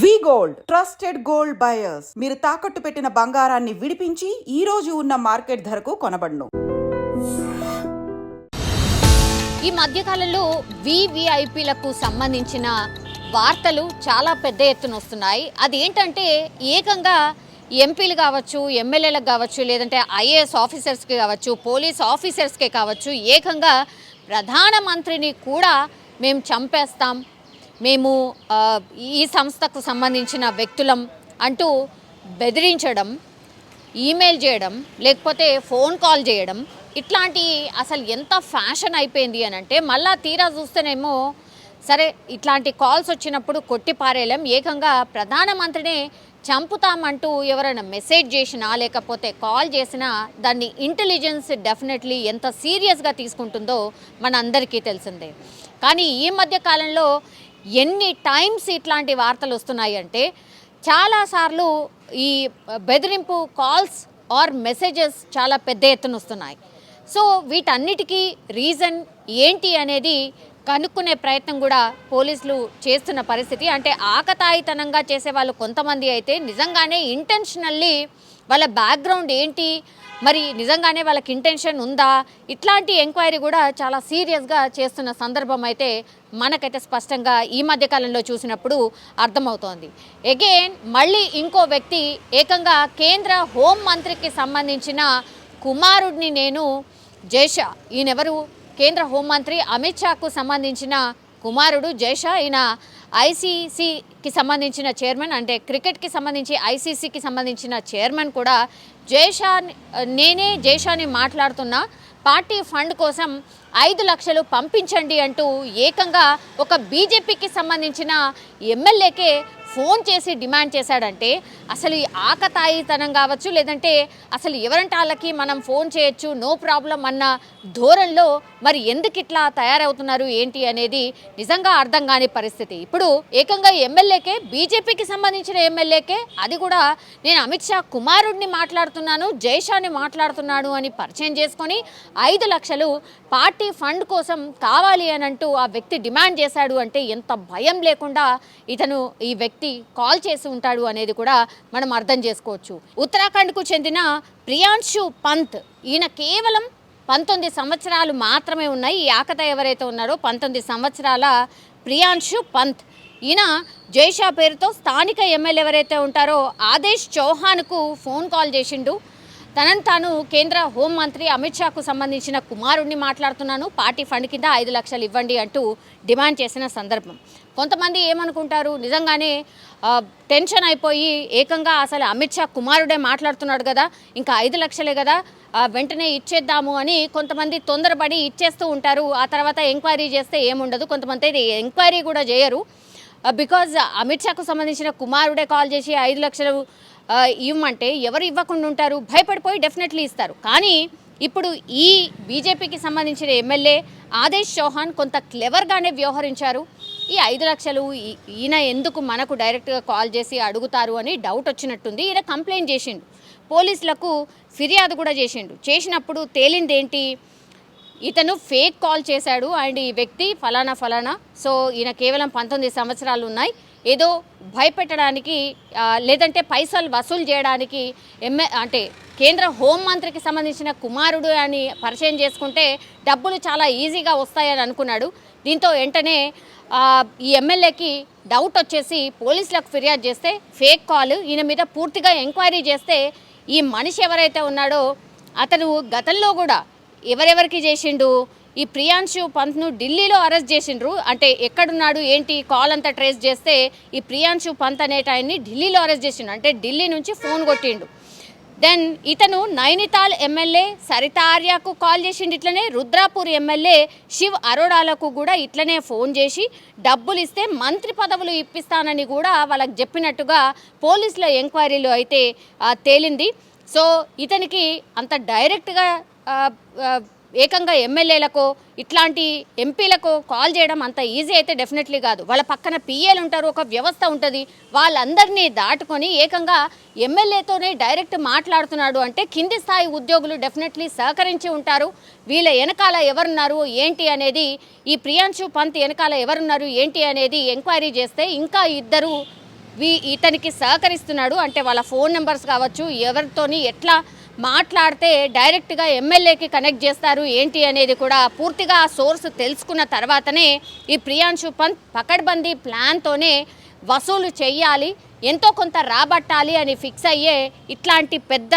వి gold trusted gold buyers. మీరు తాకట్టు పెట్టిన బంగారాన్ని విడిపించి ఈ రోజు ఉన్న మార్కెట్ ధరకు కొనబడును. ఈ మధ్యకాలంలో వివిఐపీలకు సంబంధించిన వార్తలు చాలా పెద్ద ఎత్తున వస్తున్నాయి. అదేంటంటే ఏకంగా ఎంపీలు కావచ్చు, ఎమ్మెల్యేలకు కావచ్చు, లేదంటే ఐఏఎస్ ఆఫీసర్స్కి కావచ్చు, పోలీస్ ఆఫీసర్స్కే కావచ్చు, ఏకంగా ప్రధానమంత్రిని కూడా మేము చంపేస్తాం, మేము ఈ సంస్థకు సంబంధించిన వ్యక్తులం అంటూ బెదిరించడం, ఈమెయిల్ చేయడం, లేకపోతే ఫోన్ కాల్ చేయడం, ఇట్లాంటి అసలు ఎంత ఫ్యాషన్ అయిపోయింది అని అంటే, మళ్ళా తీరా చూస్తేనేమో సరే ఇట్లాంటి కాల్స్ వచ్చినప్పుడు కొట్టి పారేయలేం, ఏకంగా ప్రధానమంత్రినే చంపుతామంటూ ఎవరైనా మెసేజ్ చేసినా లేకపోతే కాల్ చేసినా దాన్ని ఇంటెలిజెన్స్ డెఫినెట్లీ ఎంత సీరియస్గా తీసుకుంటుందో మనందరికీ తెలిసిందే. కానీ ఈ మధ్య కాలంలో ఎన్ని టైమ్స్ ఇట్లాంటి వార్తలు వస్తున్నాయి అంటే, చాలాసార్లు ఈ బెదిరింపు కాల్స్ ఆర్ మెసేజెస్ చాలా పెద్ద ఎత్తున వస్తున్నాయి. సో వీటన్నిటికీ రీజన్ ఏంటి అనేది కనుక్కునే ప్రయత్నం కూడా పోలీసులు చేస్తున్న పరిస్థితి. అంటే ఆకతాయితనంగా చేసేవాళ్ళు కొంతమంది అయితే నిజంగానే ఇంటెన్షనల్లీ వాళ్ళ బ్యాక్గ్రౌండ్ ఏంటి, మరి నిజంగానే వాళ్ళకి ఇంటెన్షన్ ఉందా, ఇట్లాంటి ఎంక్వైరీ కూడా చాలా సీరియస్గా చేస్తున్న సందర్భం అయితే మనకైతే స్పష్టంగా ఈ మధ్యకాలంలో చూసినప్పుడు అర్థమవుతోంది. అగైన్ మళ్ళీ ఇంకో వ్యక్తి ఏకంగా కేంద్ర హోం మంత్రికి సంబంధించిన కుమారుడిని నేను జైషా, ఈయనెవరు, కేంద్ర హోంమంత్రి అమిత్ షాకు సంబంధించిన కుమారుడు జైషా. ఈయన ఐసీసీకి సంబంధించిన చైర్మన్, అంటే క్రికెట్కి సంబంధించి ఐసీసీకి సంబంధించిన చైర్మన్ కూడా. నేనే జైషాని మాట్లాడుతున్నా, పార్టీ ఫండ్ కోసం 5 లక్షలు పంపించండి అంటూ ఏకంగా ఒక బీజేపీకి సంబంధించిన ఎమ్మెల్యేకే ఫోన్ చేసి డిమాండ్ చేశాడంటే, అసలు ఈ ఆకతాయితనం కావచ్చు, లేదంటే అసలు ఎవరంటే వాళ్ళకి మనం ఫోన్ చేయొచ్చు, నో ప్రాబ్లం అన్న ధోరణిలో మరి ఎందుకు ఇట్లా తయారవుతున్నారు ఏంటి అనేది నిజంగా అర్థం కాని పరిస్థితి. ఇప్పుడు ఏకంగా ఎమ్మెల్యేకే, బీజేపీకి సంబంధించిన ఎమ్మెల్యేకే, అది కూడా నేను అమిత్ షా కుమారుడిని మాట్లాడుతున్నాను, జైషాని మాట్లాడుతున్నాను అని పరిచయం చేసుకొని 5 లక్షలు పార్టీ ఫండ్ కోసం కావాలి అని అంటూ ఆ వ్యక్తి డిమాండ్ చేశాడు అంటే ఎంత భయం లేకుండా ఇతను ఈ వ్యక్తి కాల్ చేసి ఉంటాడు అనేది కూడా మనం అర్థం చేసుకోవచ్చు. ఉత్తరాఖండ్కు చెందిన ప్రియాంశు పంత్, ఈయన కేవలం 19 సంవత్సరాలు మాత్రమే ఉన్నాయి. ఈ ఆకతాయి ఎవరైతే ఉన్నారో 19 సంవత్సరాల ప్రియాంశు పంత్, ఈయన జైషా పేరుతో స్థానిక ఎమ్మెల్యే ఎవరైతే ఉంటారో ఆదేశ్ చౌహాన్కు ఫోన్ కాల్ చేసిండు. తనను తాను కేంద్ర హోంమంత్రి అమిత్ షాకు సంబంధించిన కుమారుడిని మాట్లాడుతున్నాను, పార్టీ ఫండ్ కింద 5 లక్షలు ఇవ్వండి అంటూ డిమాండ్ చేసిన సందర్భం. కొంతమంది ఏమనుకుంటారు, నిజంగానే టెన్షన్ అయిపోయి ఏకంగా అసలు అమిత్ షా కుమారుడే మాట్లాడుతున్నాడు కదా, ఇంకా 5 లక్షలే కదా, వెంటనే ఇచ్చేద్దాము అని కొంతమంది తొందరపడి ఇచ్చేస్తూ ఉంటారు. ఆ తర్వాత ఎంక్వైరీ చేస్తే ఏముండదు. కొంతమంది ఎంక్వైరీ కూడా చేయరు. బికాజ్ అమిత్ షాకు సంబంధించిన కుమారుడే కాల్ చేసి 5 లక్షలు ఇవ్వమంటే ఎవరు ఇవ్వకుండా ఉంటారు, భయపడిపోయి డెఫినెట్లీ ఇస్తారు. కానీ ఇప్పుడు ఈ బీజేపీకి సంబంధించిన ఎమ్మెల్యే ఆదేశ్ చౌహాన్ కొంత క్లెవర్గానే వ్యవహరించారు. ఈ 5 లక్షలు ఈయన ఎందుకు మనకు డైరెక్ట్గా కాల్ చేసి అడుగుతారు అని డౌట్ వచ్చినట్టుంది. ఈయన కంప్లైంట్ చేసిండు, పోలీసులకు ఫిర్యాదు కూడా చేసిండు. చేసినప్పుడు తేలింది ఏంటి, ఇతను ఫేక్ కాల్ చేశాడు అండ్ ఈ వ్యక్తి ఫలానా. సో ఈయన కేవలం 19 సంవత్సరాలు ఉన్నాయి, ఏదో భయపెట్టడానికి లేదంటే పైసలు వసూలు చేయడానికి అంటే కేంద్ర హోంమంత్రికి సంబంధించిన కుమారుడు అని పరిచయం చేసుకుంటే డబ్బులు చాలా ఈజీగా వస్తాయని అనుకున్నాడు. దీంతో వెంటనే ఈ ఎమ్మెల్యేకి డౌట్ వచ్చేసి పోలీసులకు ఫిర్యాదు చేస్తే ఫేక్ కాల్, ఈయన మీద పూర్తిగా ఎంక్వైరీ చేస్తే ఈ మనిషి ఎవరైతే ఉన్నాడో అతను గతంలో కూడా ఎవరెవరికి చేసిండు, ఈ ప్రియాంశు పంత్ను ఢిల్లీలో అరెస్ట్ చేసిండ్రు. అంటే ఎక్కడున్నాడు ఏంటి కాల్ అంతా ట్రేస్ చేస్తే ఈ ప్రియాంశు పంత్ అనేటాయన్ని ఢిల్లీలో అరెస్ట్ చేసిండు. అంటే ఢిల్లీ నుంచి ఫోన్ కొట్టిండు. దెన్ ఇతను నైనితాల్ ఎమ్మెల్యే సరితా ఆర్యాకు కాల్ చేసిండు, ఇట్లనే రుద్రాపూర్ ఎమ్మెల్యే శివ్ అరోడాలకు కూడా ఇట్లనే ఫోన్ చేసి డబ్బులు ఇస్తే మంత్రి పదవులు ఇప్పిస్తానని కూడా వాళ్ళకి చెప్పినట్టుగా పోలీసుల ఎంక్వైరీలో అయితే తేలింది. సో ఇతనికి అంత డైరెక్ట్గా ఏకంగా ఎమ్మెల్యేలకు ఇట్లాంటి ఎంపీలకు కాల్ చేయడం అంత ఈజీ అయితే డెఫినెట్లీ కాదు. వాళ్ళ పక్కన పిఏలు ఉంటారు, ఒక వ్యవస్థ ఉంటుంది, వాళ్ళందరినీ దాటుకొని ఏకంగా ఎమ్మెల్యేతోనే డైరెక్ట్ మాట్లాడుతున్నాడు అంటే కింది స్థాయి ఉద్యోగులు డెఫినెట్లీ సహకరించి ఉంటారు. వీళ్ళ వెనకాల ఎవరున్నారు ఏంటి అనేది, ఈ ప్రియాంశు పంత్ వెనకాల ఎవరున్నారు ఏంటి అనేది ఎంక్వైరీ చేస్తే ఇంకా 2 ఇతనికి సహకరిస్తున్నాడు అంటే వాళ్ళ ఫోన్ నెంబర్స్ కావచ్చు, ఎవరితోని ఎట్లా మాట్లాడితే డైరెక్ట్గా ఎమ్మెల్యేకి కనెక్ట్ చేస్తారు ఏంటి అనేది కూడా పూర్తిగా ఆ సోర్స్ తెలుసుకున్న తర్వాతనే ఈ ప్రియాంశు పంత్ పకడ్బందీ ప్లాన్తోనే వసూలు చేయాలి, ఎంతో కొంత రాబట్టాలి అని ఫిక్స్ అయ్యే ఇట్లాంటి పెద్ద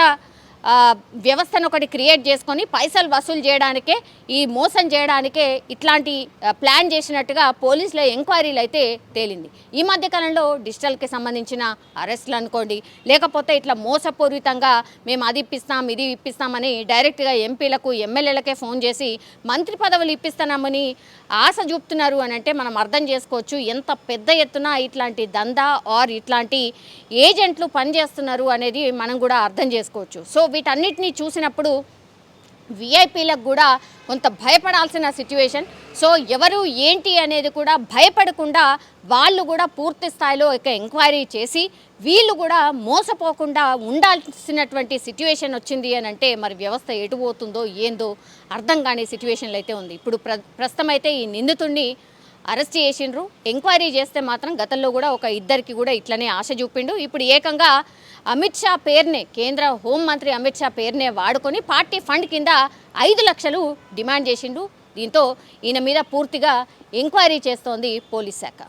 వ్యవస్థను ఒకటి క్రియేట్ చేసుకొని పైసలు వసూలు చేయడానికే, ఈ మోసం చేయడానికే ఇట్లాంటి ప్లాన్ చేసినట్టుగా పోలీసుల ఎంక్వైరీలు అయితే తేలింది. ఈ మధ్యకాలంలో డిజిటల్కి సంబంధించిన అరెస్టులు అనుకోండి, లేకపోతే ఇట్లా మోసపూరితంగా మేము అది ఇప్పిస్తాం ఇది ఇప్పిస్తామని డైరెక్ట్గా ఎంపీలకు ఎమ్మెల్యేలకే ఫోన్ చేసి మంత్రి పదవులు ఇప్పిస్తున్నామని ఆశ చూపుతున్నారు అని అంటే మనం అర్థం చేసుకోవచ్చు ఎంత పెద్ద ఎత్తున ఇట్లాంటి దందా ఆర్ ఇట్లాంటి ఏజెంట్లు పనిచేస్తున్నారు అనేది మనం కూడా అర్థం చేసుకోవచ్చు. సో వీటన్నిటిని చూసినప్పుడు విఐపీలకు కూడా కొంత భయపడాల్సిన సిచ్యువేషన్. సో ఎవరు ఏంటి అనేది కూడా భయపడకుండా వాళ్ళు కూడా పూర్తి స్థాయిలో ఒక ఎంక్వైరీ చేసి వీళ్ళు కూడా మోసపోకుండా ఉండాల్సినటువంటి సిచ్యువేషన్ వచ్చింది అని అంటే మరి వ్యవస్థ ఎటుపోతుందో ఏందో అర్థం కాని సిచ్యువేషన్లో అయితే ఉంది. ఇప్పుడు ప్రస్తుతం అయితే ఈ నిందితుడిని అరెస్ట్ చేసిండ్రు. ఎంక్వైరీ చేస్తే మాత్రం గతంలో కూడా ఒక ఇద్దరికి కూడా ఇట్లనే ఆశ చూపిండు. ఇప్పుడు ఏకంగా అమిత్ షా పేరునే, కేంద్ర హోంమంత్రి అమిత్ షా పేరునే వాడుకొని పార్టీ ఫండ్ కింద 5 లక్షలు డిమాండ్ చేసిండు. దీంతో ఈయన మీద పూర్తిగా ఎంక్వైరీ చేస్తోంది పోలీస్ శాఖ.